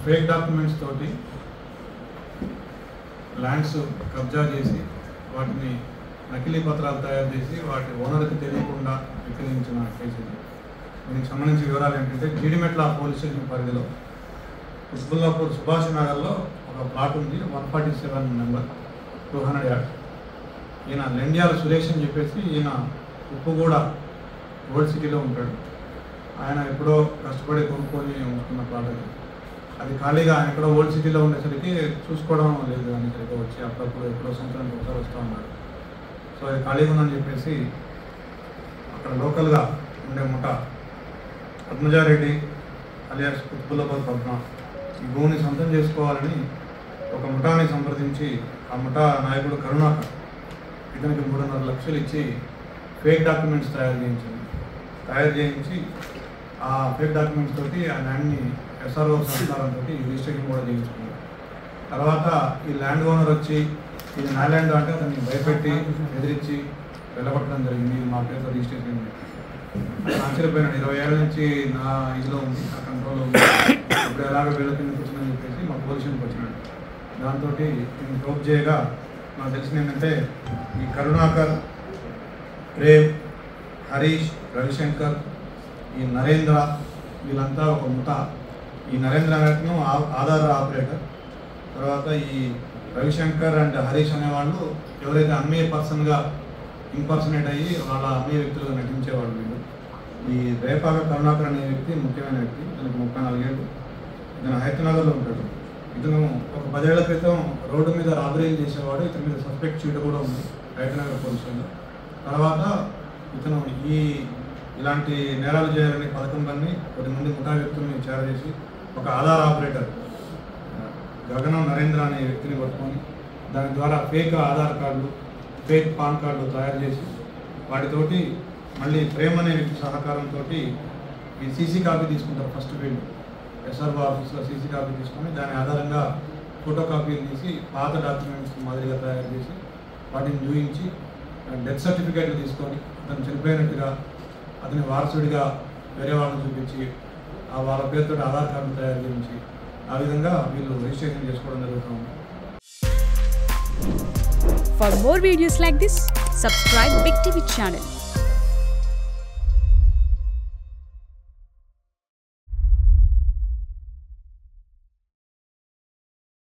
Fake documents తోటి lands కబ్జా చేసి వాటిని నకిలీ పత్రాలు తయారు చేసి వాటి ఓనర్కి తెలియకుండా విక్రయించిన కేసు ఇది. దీనికి సంబంధించిన వివరాలు ఏంటంటే జీడిమెట్ల పోలీస్ స్టేషన్ పరిధిలో కుత్బుల్లాపూర్ సుభాష్ నగర్లో ఒక ప్లాట్ ఉంది, 147 నెంబర్ 200 యార్డ్స్. ఈయన లెండ్యాల సురేష్ అని చెప్పేసి ఈయన ఉప్పుగూడ ఓల్డ్ సిటీలో ఉంటాడు. ఆయన ఎప్పుడో కష్టపడి కొనుక్కొని ఉంచుకున్న ప్లాట్ అది ఖాళీగా ఆయన ఎక్కడో ఓల్డ్ సిటీలో ఉండేసరికి చూసుకోవడం లేదు అని సరిగ్గా వచ్చి అప్పుడప్పుడు ఎప్పుడో సంవత్సరానికి ఒకసారి వస్తూ ఉన్నాడు. సో అది ఖాళీగా ఉందని చెప్పేసి అక్కడ లోకల్గా ఉండే ముఠ పద్మజారెడ్డి అలియాస్ కుత్బుల్లాపూర్ పద్మ ఈ భూమిని సొంతం చేసుకోవాలని ఒక ముఠాని సంప్రదించి ఆ ముఠా నాయకుడు కరుణాకర్ ఇతనికి 3.5 లక్షలు ఇచ్చి ఫేక్ డాక్యుమెంట్స్ తయారు చేయించి ఆ ఫేక్ డాక్యుమెంట్స్ తోటి ఆ ల్యాండ్ని ఎస్ఆర్ఓ సహకారంతో రిజిస్ట్రేషన్ కూడా చేయించుకున్నారు. తర్వాత ఈ ల్యాండ్ ఓనర్ వచ్చి ఇది నా ల్యాండ్ అంటే అతన్ని భయపెట్టి ఎదిరించి వెళ్ళగొట్టడం జరిగింది. మా పేరుతో రిజిస్ట్రేషన్ ఆశ్చర్యపోయినాడు. 20 ఏళ్ళ నుంచి నా ఇదిలో ఉంది, నా కంట్రోల్లో ఉంది, ఇప్పుడు ఎలాగ వీళ్ళ కిందకి వచ్చిందని చెప్పేసి మా పొజిషన్కి వచ్చినాడు. దాంతో నేను ప్రోప్ చేయగా నాకు తెలిసింది ఏంటంటే ఈ కరుణాకర్, ప్రేమ్, హరీష్, రవిశంకర్, ఈ నరేంద్ర వీళ్ళంతా ఒక ముఠ. ఈ నరేంద్ర అనేతను ఆధార్ ఆపరేటర్, తర్వాత ఈ రవిశంకర్ అండ్ హరీష్ అనేవాళ్ళు ఎవరైతే అమ్మయ్య పర్సన్గా ఇంపర్సనేట్ అయ్యి వాళ్ళ అమ్మయ్య వ్యక్తులుగా నటించేవాళ్ళు వీళ్ళు. ఈ రేపాక కరుణాకర్ అనే వ్యక్తి ముఖ్యమైన వ్యక్తి, ఇతనికి 34 ఏళ్ళు. ఇతను హైదరాబాద్లో ఉంటాడు. ఇతను ఒక 10 ఏళ్ల క్రితం రోడ్డు మీద రాబరీలు చేసేవాడు. ఇతని మీద సస్పెక్ట్ షీట్ కూడా ఉంది హైదరాబాద్ పోలీసులో. తర్వాత ఇతను ఇలాంటి నేరాలు చేయాలని పథకంలోని 10 మంది ముఠా వ్యక్తుల్ని చేరజేసి ఒక ఆధార్ ఆపరేటర్ గగనం నరేంద్ర అనే వ్యక్తిని పట్టుకొని దాని ద్వారా ఫేక్ ఆధార్ కార్డులు, ఫేక్ పాన్ కార్డులు తయారు చేసి వాటితోటి మళ్ళీ ప్రేమ్ అనే వ్యక్తి సహకారంతో ఈ సీసీ కాపీ తీసుకుంటారు. ఫస్ట్ ఫీల్డ్ ఎస్ఆర్ఓ ఆఫీస్లో సీసీ కాపీ తీసుకొని దాని ఆధారంగా ఫోటో కాపీలు తీసి పాత డాక్యుమెంట్స్ మాదిరిగా తయారు చేసి వాటిని చూపించి డెత్ సర్టిఫికేట్లు తీసుకొని అతను చనిపోయినట్టుగా అతని వారసుడిగా వేరే వాళ్ళని చూపించి ఆ వాళ్ళ పేరుతో ఆధార్ కార్డు తయారు చేయించి ఆ విధంగా వీళ్ళు రిజిస్ట్రేషన్ చేసుకోవడం జరుగుతుంది. For more videos like this, subscribe Big TV channel.